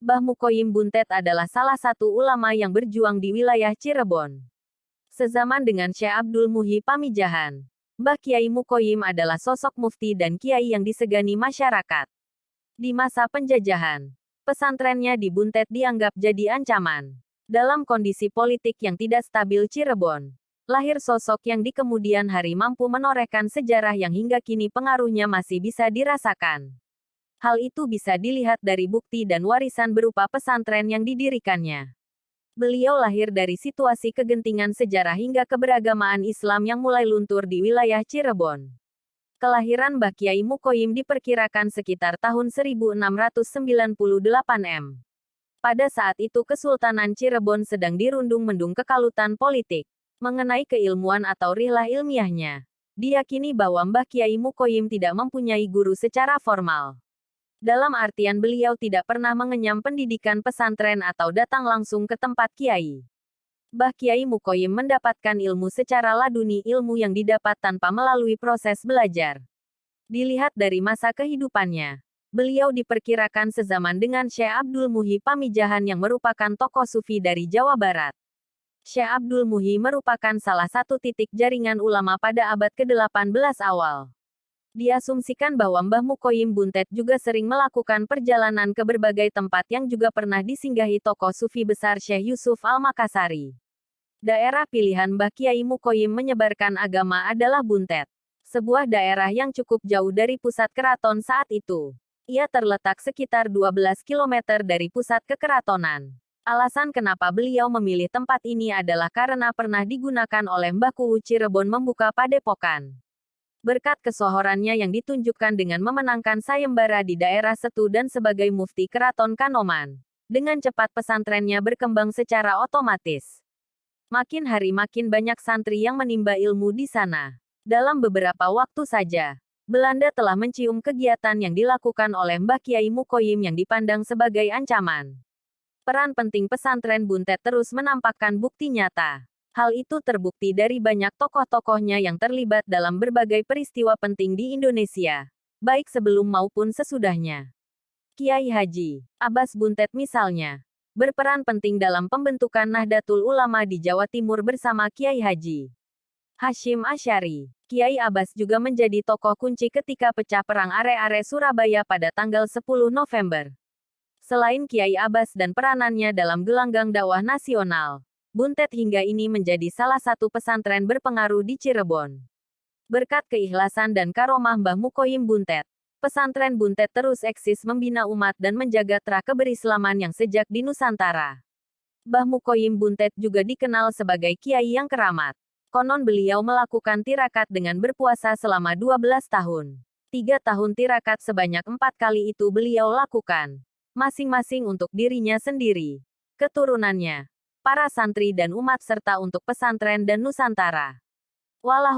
Mbah Mukoyim Buntet adalah salah satu ulama yang berjuang di wilayah Cirebon. Sezaman dengan Syekh Abdul Muhi Pamijahan, Mbah Kiai Mukoyim adalah sosok mufti dan kiai yang disegani masyarakat. Di masa penjajahan, pesantrennya di Buntet dianggap jadi ancaman. Dalam kondisi politik yang tidak stabil Cirebon, lahir sosok yang di kemudian hari mampu menorehkan sejarah yang hingga kini pengaruhnya masih bisa dirasakan. Hal itu bisa dilihat dari bukti dan warisan berupa pesantren yang didirikannya. Beliau lahir dari situasi kegentingan sejarah hingga keberagamaan Islam yang mulai luntur di wilayah Cirebon. Kelahiran Mbah Kiai Mukoyim diperkirakan sekitar tahun 1698 M. Pada saat itu Kesultanan Cirebon sedang dirundung-mendung kekalutan politik. Mengenai keilmuan atau rihlah ilmiahnya, diyakini bahwa Mbah Kiai Mukoyim tidak mempunyai guru secara formal. Dalam artian beliau tidak pernah mengenyam pendidikan pesantren atau datang langsung ke tempat kiai. Mbah Kiai Mukoyim mendapatkan ilmu secara laduni, ilmu yang didapat tanpa melalui proses belajar. Dilihat dari masa kehidupannya, beliau diperkirakan sezaman dengan Syekh Abdul Muhi Pamijahan yang merupakan tokoh sufi dari Jawa Barat. Syekh Abdul Muhi merupakan salah satu titik jaringan ulama pada abad ke-18 awal. Diasumsikan bahwa Mbah Mukoyim Buntet juga sering melakukan perjalanan ke berbagai tempat yang juga pernah disinggahi tokoh sufi besar Syekh Yusuf Al-Makassari. Daerah pilihan Mbah Kiai Mukoyim menyebarkan agama adalah Buntet, sebuah daerah yang cukup jauh dari pusat keraton saat itu. Ia terletak sekitar 12 km dari pusat kekeratonan. Alasan kenapa beliau memilih tempat ini adalah karena pernah digunakan oleh Mbah Kuwu Cirebon membuka padepokan. Berkat kesohorannya yang ditunjukkan dengan memenangkan sayembara di daerah Setu dan sebagai mufti keraton Kanoman, dengan cepat pesantrennya berkembang secara otomatis. Makin hari makin banyak santri yang menimba ilmu di sana. Dalam beberapa waktu saja, Belanda telah mencium kegiatan yang dilakukan oleh Mbah Kiai Mukoyim yang dipandang sebagai ancaman. Peran penting pesantren Buntet terus menampakkan bukti nyata. Hal itu terbukti dari banyak tokoh-tokohnya yang terlibat dalam berbagai peristiwa penting di Indonesia, baik sebelum maupun sesudahnya. Kiai Haji Abbas Buntet misalnya, berperan penting dalam pembentukan Nahdlatul Ulama di Jawa Timur bersama Kiai Haji Hashim Asy'ari. Kiai Abbas juga menjadi tokoh kunci ketika pecah perang Are-Are Surabaya pada tanggal 10 November. Selain Kiai Abbas dan peranannya dalam gelanggang dakwah nasional, Buntet hingga ini menjadi salah satu pesantren berpengaruh di Cirebon. Berkat keikhlasan dan karomah Mbah Mukoyim Buntet, pesantren Buntet terus eksis membina umat dan menjaga terah keberislaman yang sejak di Nusantara. Mbah Mukoyim Buntet juga dikenal sebagai kiai yang keramat. Konon beliau melakukan tirakat dengan berpuasa selama 12 tahun. 3 tahun tirakat sebanyak 4 kali itu beliau lakukan, masing-masing untuk dirinya sendiri, keturunannya, para santri dan umat serta untuk pesantren dan Nusantara. Wallahu